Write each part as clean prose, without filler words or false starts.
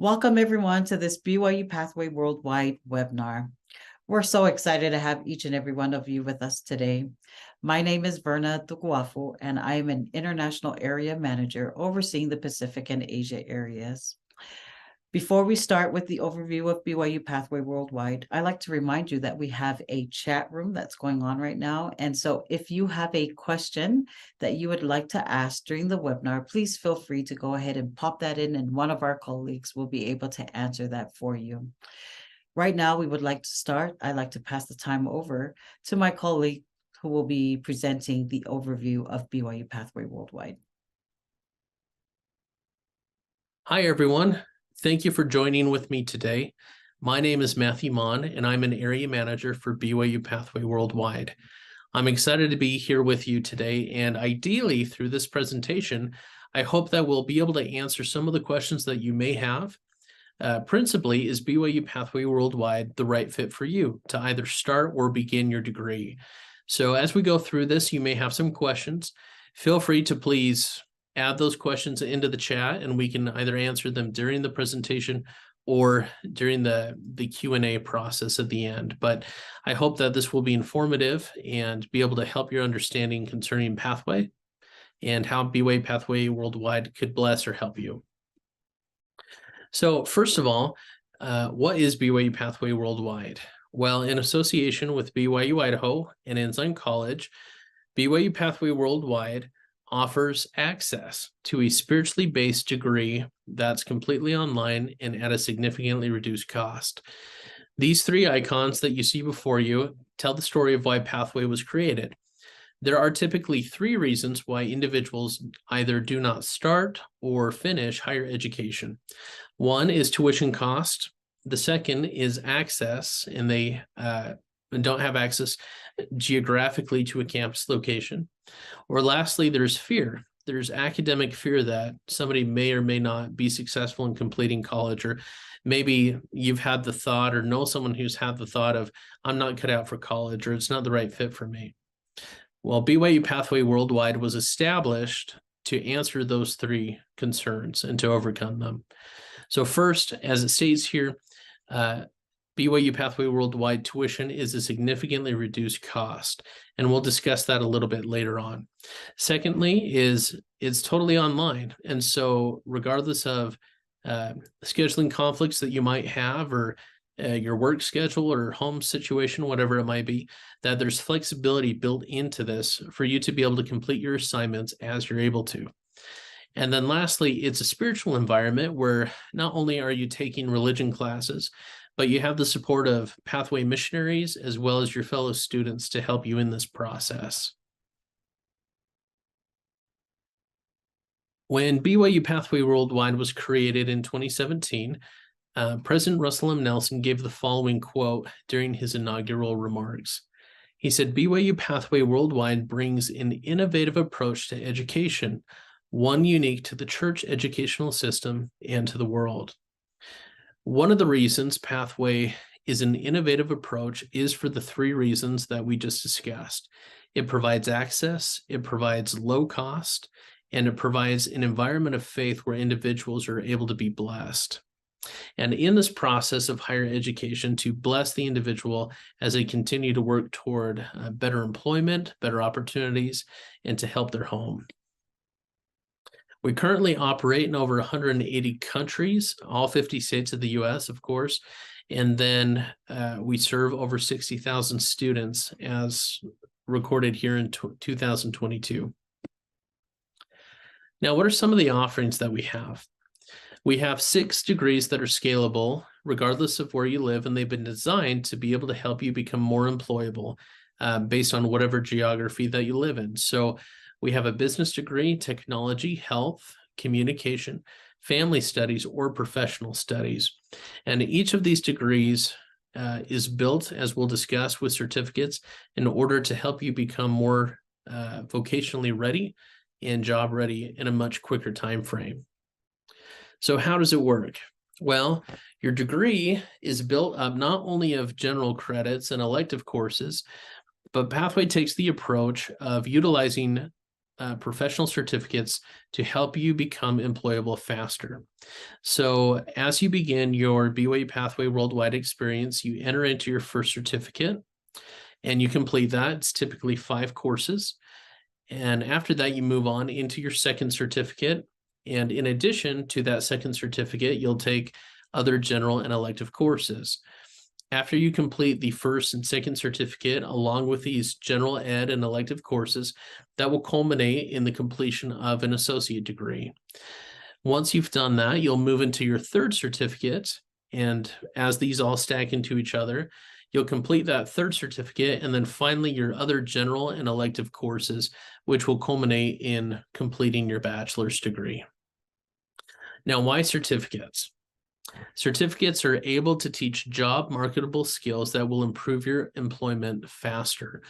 Welcome everyone to this BYU Pathway Worldwide webinar. We're so excited to have each and every one of you with us today. My name is Verna Tukuafu, and I am an International Area Manager overseeing the Pacific and Asia areas. Before we start with the overview of BYU Pathway Worldwide, I'd like to remind you that we have a chat room that's going on right now. And so if you have a question that you would like to ask during the webinar, please feel free to go ahead and pop that in, and one of our colleagues will be able to answer that for you. Right now, we would like to start. I'd like to pass the time over to my colleague who will be presenting the overview of BYU Pathway Worldwide. Hi, everyone. Thank you for joining with me today. My name is Matthew Mon, and I'm an area manager for BYU Pathway Worldwide. I'm excited to be here with you today, and ideally through this presentation, I hope that we'll be able to answer some of the questions that you may have. Principally, is BYU Pathway Worldwide the right fit for you to either start or begin your degree? So as we go through this, you may have some questions. Feel free to please add those questions into the chat, and we can either answer them during the presentation or during the Q&A process at the end. But I hope that this will be informative and be able to help your understanding concerning Pathway and how BYU Pathway Worldwide could bless or help you. So first of all, what is BYU Pathway Worldwide? Well, in association with BYU Idaho and Ensign College, BYU Pathway Worldwide offers access to a spiritually based degree that's completely online and at a significantly reduced cost. These three icons that you see before you tell the story of why Pathway was created. There are typically three reasons why individuals either do not start or finish higher education. One is tuition cost. The second is access, and they don't have access geographically to a campus location. Or lastly, there's fear. There's academic fear that somebody may or may not be successful in completing college, or maybe you've had the thought or know someone who's had the thought of, I'm not cut out for college, or it's not the right fit for me. Well, BYU Pathway Worldwide was established to answer those three concerns and to overcome them. So first, as it states here, BYU Pathway Worldwide tuition is a significantly reduced cost, and we'll discuss that a little bit later on. Secondly, it's totally online, and so regardless of scheduling conflicts that you might have, or your work schedule or home situation, whatever it might be, that there's flexibility built into this for you to be able to complete your assignments as you're able to. And then lastly, it's a spiritual environment where not only are you taking religion classes, but you have the support of Pathway missionaries as well as your fellow students to help you in this process. When BYU Pathway Worldwide was created in 2017, President Russell M. Nelson gave the following quote during his inaugural remarks. He said, BYU Pathway Worldwide brings an innovative approach to education, one unique to the church educational system and to the world. One of the reasons Pathway is an innovative approach is for the three reasons that we just discussed. It provides access, it provides low cost, and it provides an environment of faith where individuals are able to be blessed. And in this process of higher education, to bless the individual as they continue to work toward better employment, better opportunities, and to help their home. We currently operate in over 180 countries, all 50 states of the U.S., of course, and then we serve over 60,000 students as recorded here in 2022. Now, what are some of the offerings that we have? We have 6 degrees that are scalable regardless of where you live, and they've been designed to be able to help you become more employable based on whatever geography that you live in. So we have a business degree, technology, health, communication, family studies, or professional studies. And each of these degrees is built, as we'll discuss, with certificates in order to help you become more vocationally ready and job ready in a much quicker time frame. So how does it work? Well, your degree is built up not only of general credits and elective courses, but Pathway takes the approach of utilizing professional certificates to help you become employable faster. So as you begin your BYU Pathway Worldwide experience, you enter into your first certificate and you complete that. It's typically 5 courses. And after that, you move on into your second certificate. And in addition to that second certificate, you'll take other general and elective courses. After you complete the first and second certificate, along with these general ed and elective courses, that will culminate in the completion of an associate degree. Once you've done that, you'll move into your third certificate. And as these all stack into each other, you'll complete that third certificate, and then finally your other general and elective courses, which will culminate in completing your bachelor's degree. Now, why certificates? Certificates are able to teach job marketable skills that will improve your employment faster.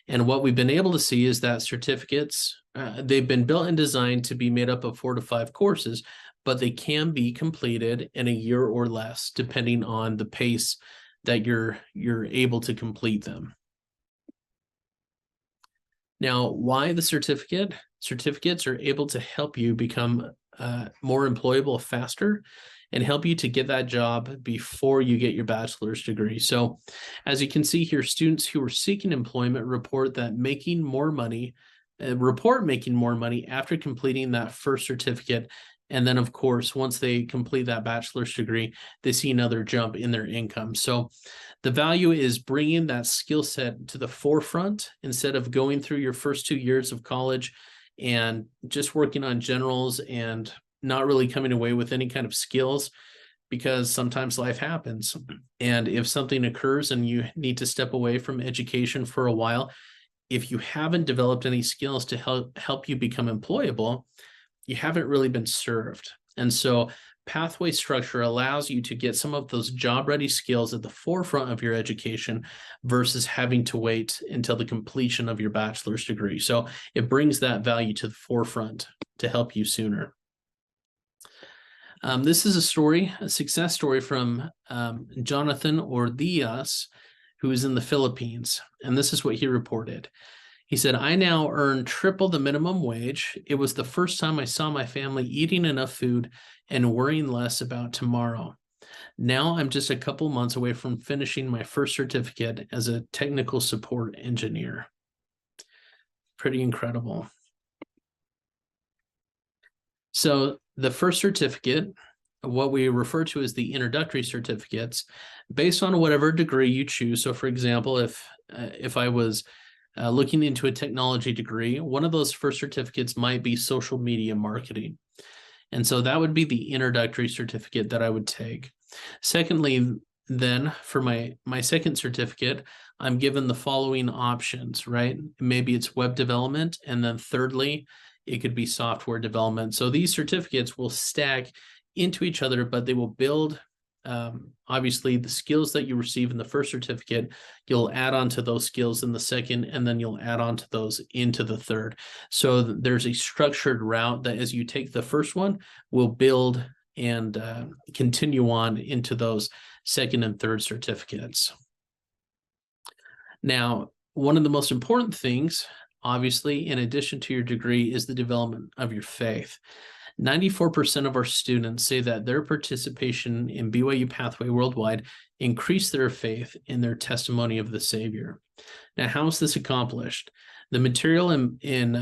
And what we've been able to see is that certificates, they've been built and designed to be made up of 4 to 5 courses, but they can be completed in a year or less, depending on the pace that you're able to complete them. Now, why the certificate? Certificates are able to help you become more employable faster and help you to get that job before you get your bachelor's degree. So as you can see here, students who are seeking employment report making more money after completing that first certificate. And then, of course, once they complete that bachelor's degree, they see another jump in their income. So the value is bringing that skill set to the forefront instead of going through your first 2 years of college and just working on generals and not really coming away with any kind of skills, because sometimes life happens. And if something occurs and you need to step away from education for a while, if you haven't developed any skills to help you become employable, you haven't really been served. And so pathway structure allows you to get some of those job-ready skills at the forefront of your education versus having to wait until the completion of your bachelor's degree. So it brings that value to the forefront to help you sooner. This is a success story from Jonathan Ordias, who is in the Philippines. And this is what he reported. He said, "I now earn triple the minimum wage. It was the first time I saw my family eating enough food and worrying less about tomorrow. Now I'm just a couple months away from finishing my first certificate as a technical support engineer." Pretty incredible. So the first certificate, what we refer to as the introductory certificates, based on whatever degree you choose. So for example, if I was looking into a technology degree, one of those first certificates might be social media marketing. And so that would be the introductory certificate that I would take. Secondly, then for my second certificate, I'm given the following options, right? Maybe it's web development. And then thirdly, it could be software development. So these certificates will stack into each other, but they will build, obviously, the skills that you receive in the first certificate, you'll add on to those skills in the second, and then you'll add on to those into the third. So there's a structured route that as you take the first one, will build and continue on into those second and third certificates. Now, one of the most important things, obviously, in addition to your degree, is the development of your faith. 94% of our students say that their participation in BYU Pathway Worldwide increased their faith in their testimony of the Savior. Now, how is this accomplished? The material in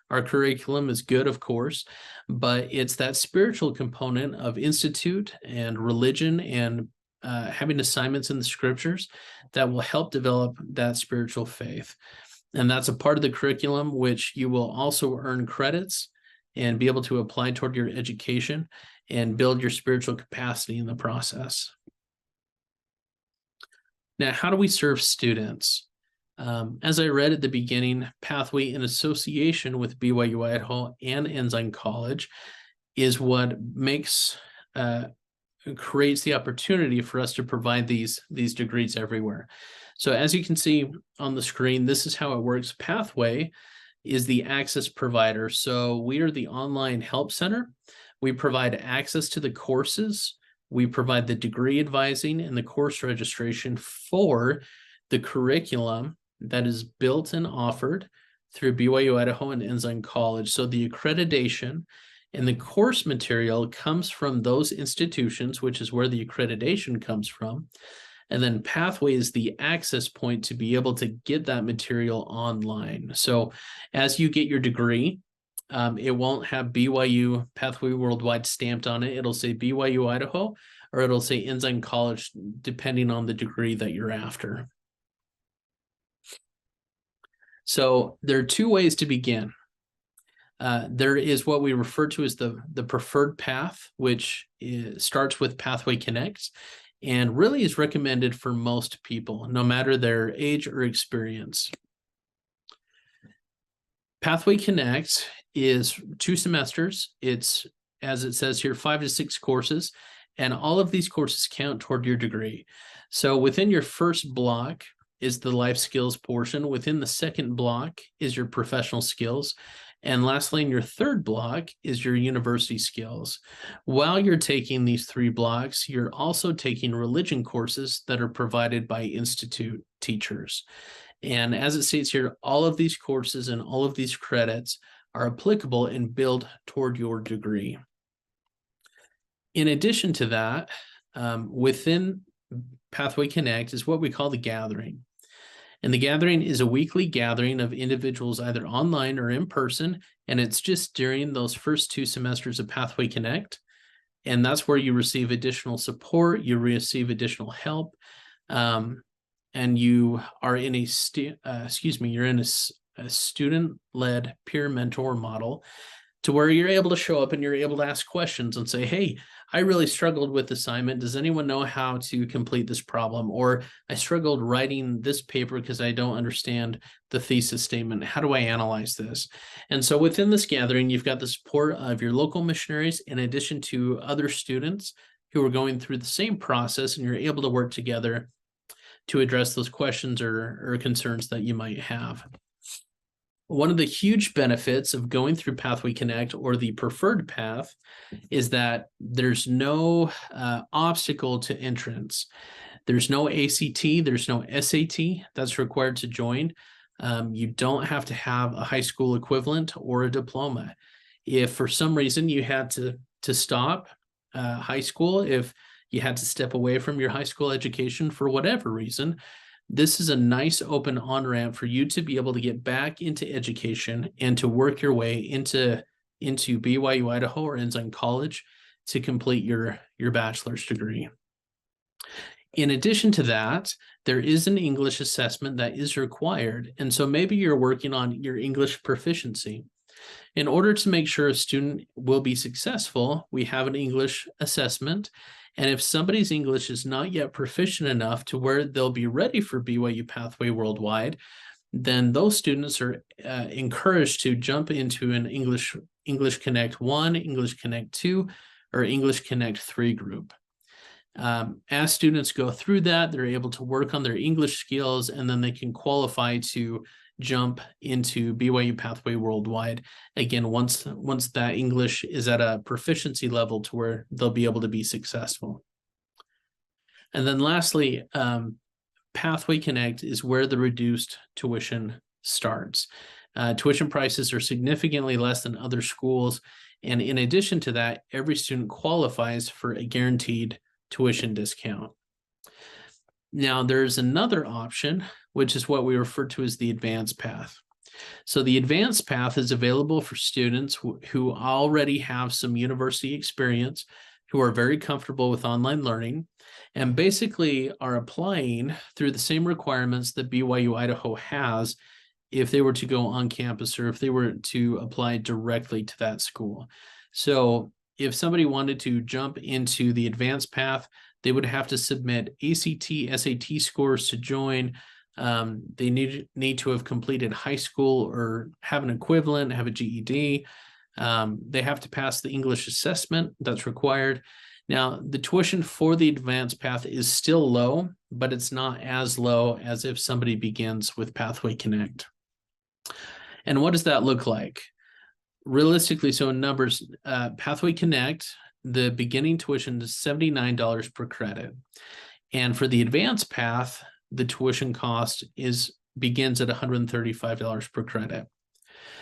our curriculum is good, of course, but it's that spiritual component of institute and religion and having assignments in the scriptures that will help develop that spiritual faith. And that's a part of the curriculum, which you will also earn credits and be able to apply toward your education and build your spiritual capacity in the process. Now, how do we serve students? As I read at the beginning, Pathway, in association with BYU Idaho and Ensign College, is what creates the opportunity for us to provide these degrees everywhere. So as you can see on the screen, this is how it works. Pathway is the access provider. So we are the online help center. We provide access to the courses. We provide the degree advising and the course registration for the curriculum that is built and offered through BYU Idaho and Ensign College. So the accreditation and the course material comes from those institutions, which is where the accreditation comes from. And then Pathway is the access point to be able to get that material online. So as you get your degree, it won't have BYU Pathway Worldwide stamped on it. It'll say BYU Idaho, or it'll say Ensign College, depending on the degree that you're after. So there are two ways to begin. There is what we refer to as the preferred path, which starts with Pathway Connect and really is recommended for most people, no matter their age or experience. Pathway Connect is 2 semesters. It's, as it says here, 5 to 6 courses, and all of these courses count toward your degree. So within your first block is the life skills portion. Within the second block is your professional skills. And lastly, in your third block is your university skills. While you're taking these 3 blocks, you're also taking religion courses that are provided by institute teachers. And as it states here, all of these courses and all of these credits are applicable and build toward your degree. In addition to that, within Pathway Connect is what we call the gathering. And the gathering is a weekly gathering of individuals either online or in person, and it's just during those first 2 semesters of Pathway Connect. And that's where you receive additional support, you receive additional help, and you are in a student-led peer mentor model, to where you're able to show up and you're able to ask questions and say, hey, I really struggled with this assignment. Does anyone know how to complete this problem? Or I struggled writing this paper because I don't understand the thesis statement. How do I analyze this? And so within this gathering, you've got the support of your local missionaries in addition to other students who are going through the same process, and you're able to work together to address those questions or concerns that you might have. One of the huge benefits of going through Pathway Connect, or the preferred path, is that there's no obstacle to entrance. There's no ACT, there's no SAT that's required to join. You don't have to have a high school equivalent or a diploma. If for some reason you had to stop high school, if you had to step away from your high school education for whatever reason, this is a nice open on-ramp for you to be able to get back into education and to work your way into BYU Idaho or Ensign College to complete your bachelor's degree. In addition to that, there is an English assessment that is required. And so maybe you're working on your English proficiency. In order to make sure a student will be successful, we have an English assessment. And if somebody's English is not yet proficient enough to where they'll be ready for BYU Pathway Worldwide, then those students are encouraged to jump into an English Connect 1, English Connect 2, or English Connect 3 group. As students go through that, they're able to work on their English skills, and then they can qualify to jump into BYU Pathway Worldwide. Again, once that English is at a proficiency level to where they'll be able to be successful. And then lastly, Pathway Connect is where the reduced tuition starts. Tuition prices are significantly less than other schools. And in addition to that, every student qualifies for a guaranteed tuition discount. Now, there's another option, which is what we refer to as the advanced path. So the advanced path is available for students who already have some university experience, who are very comfortable with online learning, and basically are applying through the same requirements that BYU Idaho has if they were to go on campus or if they were to apply directly to that school. So if somebody wanted to jump into the advanced path, they would have to submit ACT, SAT scores to join. They need to have completed high school or have an equivalent, have a GED. They have to pass the English assessment that's required. Now, the tuition for the advanced path is still low, but it's not as low as if somebody begins with Pathway Connect. And what does that look like? Realistically, so in numbers, Pathway Connect, the beginning tuition is $79 per credit. And for the advanced path, the tuition cost begins at $135 per credit.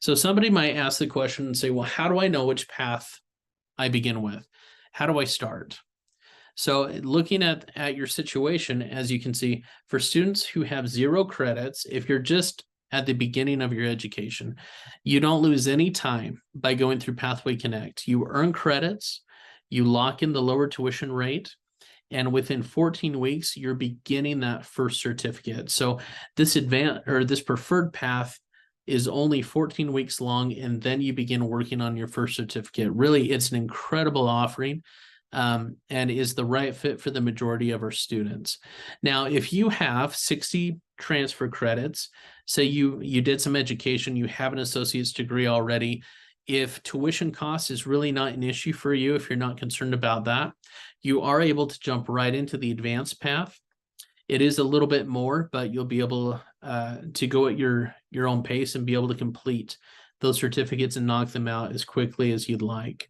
So somebody might ask the question and say, well, how do I know which path I begin with? How do I start? So looking at your situation, as you can see, for students who have 0 credits, if you're just at the beginning of your education, you don't lose any time by going through Pathway Connect. You earn credits, you lock in the lower tuition rate, and within 14 weeks, you're beginning that first certificate. So this preferred path is only 14 weeks long, and then you begin working on your first certificate. Really, it's an incredible offering, and is the right fit for the majority of our students. Now, if you have 60 transfer credits, say you did some education, you have an associate's degree already, if tuition cost is really not an issue for you, if you're not concerned about that, you are able to jump right into the advanced path. It is a little bit more, but you'll be able to go at your own pace and be able to complete those certificates and knock them out as quickly as you'd like.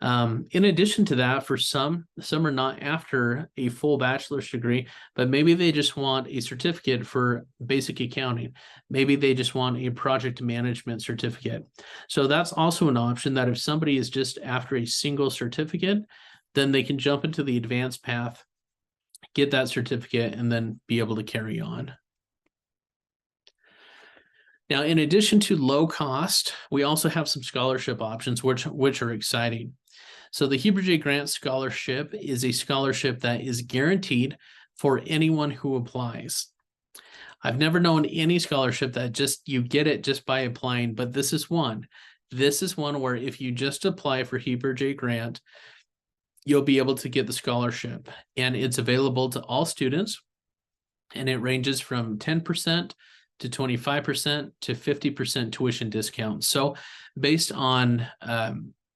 In addition to that, for some are not after a full bachelor's degree, but maybe they just want a certificate for basic accounting. Maybe they just want a project management certificate. So that's also an option, that if somebody is just after a single certificate, then they can jump into the advanced path, get that certificate, and then be able to carry on. Now, in addition to low cost, we also have some scholarship options, which are exciting. So the Heber J. Grant Scholarship is a scholarship that is guaranteed for anyone who applies. I've never known any scholarship that just you get it just by applying, but this is one. This is one where if you just apply for Heber J. Grant, you'll be able to get the scholarship, and it's available to all students, and it ranges from 10% to 25% to 50% tuition discount. So based on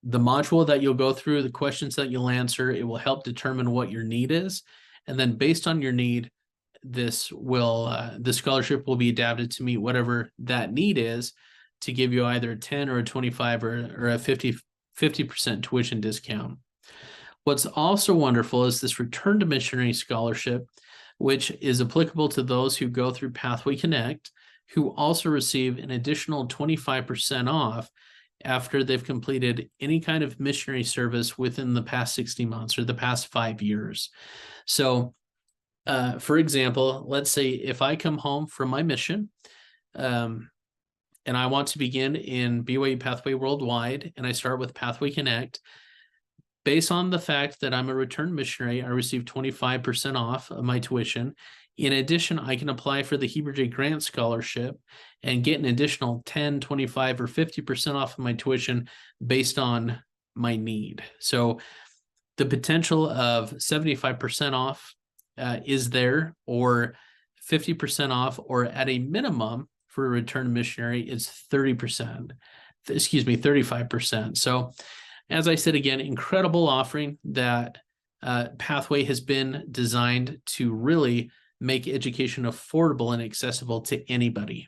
the module that you'll go through, the questions that you'll answer, it will help determine what your need is. And then based on your need, the scholarship will be adapted to meet whatever that need is, to give you either a 10 or a 25 or a 50% tuition discount. What's also wonderful is this Return to Missionary Scholarship, which is applicable to those who go through Pathway Connect, who also receive an additional 25% off after they've completed any kind of missionary service within the past 60 months or the past 5 years. So, for example, let's say if I come home from my mission, and I want to begin in BYU-Pathway Worldwide, and I start with Pathway Connect, based on the fact that I'm a returned missionary, I receive 25% off of my tuition. In addition, I can apply for the Heber J. Grant Scholarship and get an additional 10, 25, or 50% off of my tuition based on my need. So the potential of 75% off is there, or 50% off, or at a minimum for a returned missionary, it's 35%. So as I said, again, incredible offering that Pathway has been designed to really make education affordable and accessible to anybody.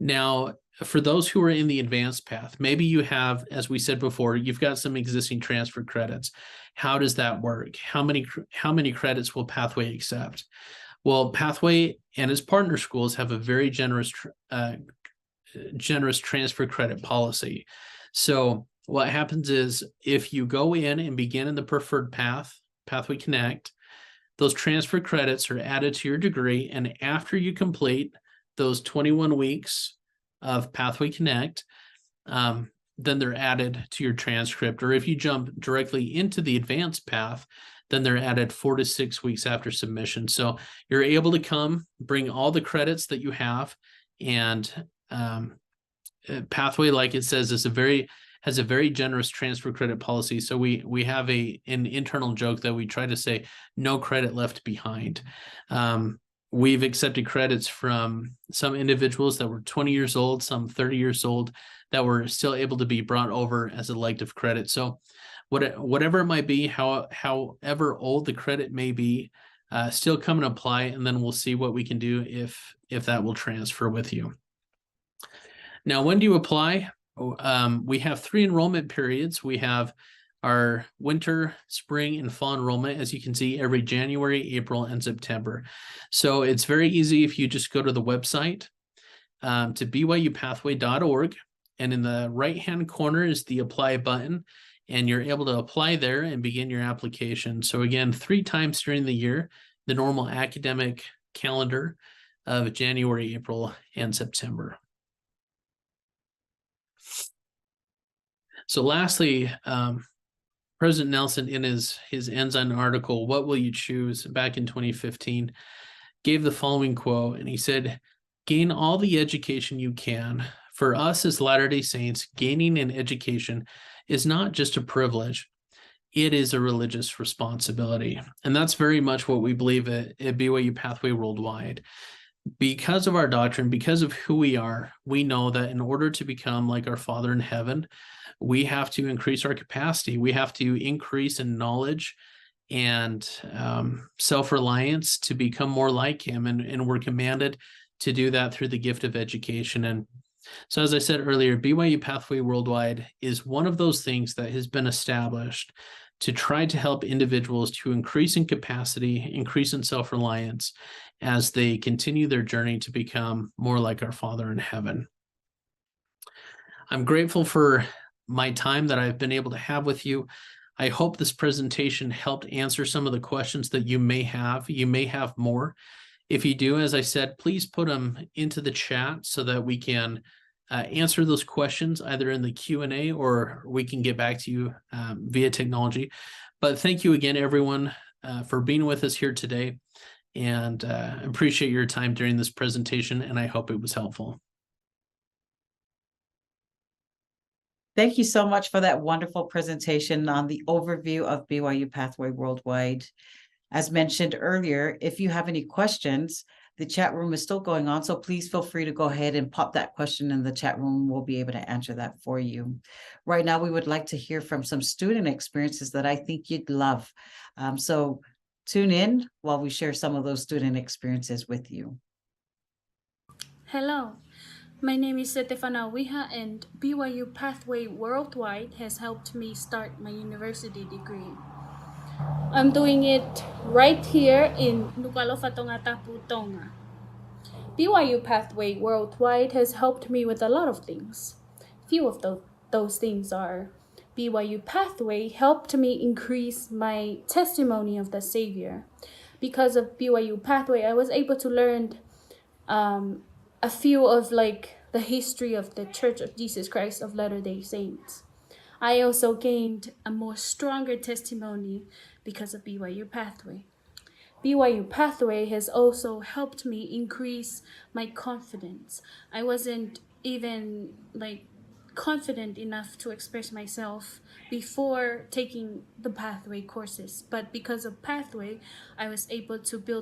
Now, for those who are in the advanced path, maybe you have, as we said before, you've got some existing transfer credits. How does that work? How many credits will Pathway accept? Well, Pathway and its partner schools have a very generous transfer credit policy. So what happens is, if you go in and begin in the preferred path, Pathway Connect, those transfer credits are added to your degree, and after you complete those 21 weeks of Pathway Connect, then they're added to your transcript. Or if you jump directly into the advanced path, then they're added 4 to 6 weeks after submission. So you're able to come, bring all the credits that you have, and Pathway, like it says, has a very generous transfer credit policy. So we have an internal joke that we try to say, no credit left behind. We've accepted credits from some individuals that were 20 years old, some 30 years old, that were still able to be brought over as elective credit. So whatever it might be, however old the credit may be, still come and apply, and then we'll see what we can do if that will transfer with you. Now, when do you apply? We have 3 enrollment periods. We have our winter, spring, and fall enrollment, as you can see, every January, April, and September. So it's very easy if you just go to the website. to BYUPathway.org. And in the right-hand corner is the apply button. And you're able to apply there and begin your application. So again, 3 times during the year, the normal academic calendar of January, April, and September. So lastly, President Nelson, in his Ensign article, What Will You Choose, back in 2015, gave the following quote, and he said, "Gain all the education you can. For us as Latter-day Saints, gaining an education is not just a privilege, it is a religious responsibility." And that's very much what we believe at BYU Pathway Worldwide. Because of our doctrine, because of who we are, we know that in order to become like our Father in heaven, we have to increase our capacity. We have to increase in knowledge and self-reliance to become more like him. And we're commanded to do that through the gift of education. And so, as I said earlier, BYU Pathway Worldwide is one of those things that has been established to try to help individuals to increase in capacity, increase in self-reliance as they continue their journey to become more like our Father in heaven. I'm grateful for my time that I've been able to have with you. I hope this presentation helped answer some of the questions that you may have. You may have more. If you do, as I said, please put them into the chat so that we can answer those questions either in the Q&A or we can get back to you via technology. But thank you again, everyone, for being with us here today, and appreciate your time during this presentation, and I hope it was helpful. Thank you so much for that wonderful presentation on the overview of BYU Pathway Worldwide. As mentioned earlier, if you have any questions, the chat room is still going on, so please feel free to go ahead and pop that question in the chat room. We'll be able to answer that for you. Right now, we would like to hear from some student experiences that I think you'd love. So tune in while we share some of those student experiences with you. Hello, my name is Stefana Wiha, and BYU Pathway Worldwide has helped me start my university degree. I'm doing it right here in Nuku'alofa Putonga. BYU Pathway Worldwide has helped me with a lot of things. Few of those things are: BYU Pathway helped me increase my testimony of the Savior. Because of BYU Pathway, I was able to learn a few of the history of the Church of Jesus Christ of Latter-day Saints. I also gained a more stronger testimony because of BYU Pathway. BYU Pathway has also helped me increase my confidence. I wasn't even confident enough to express myself before taking the Pathway courses, but because of Pathway, I was able to build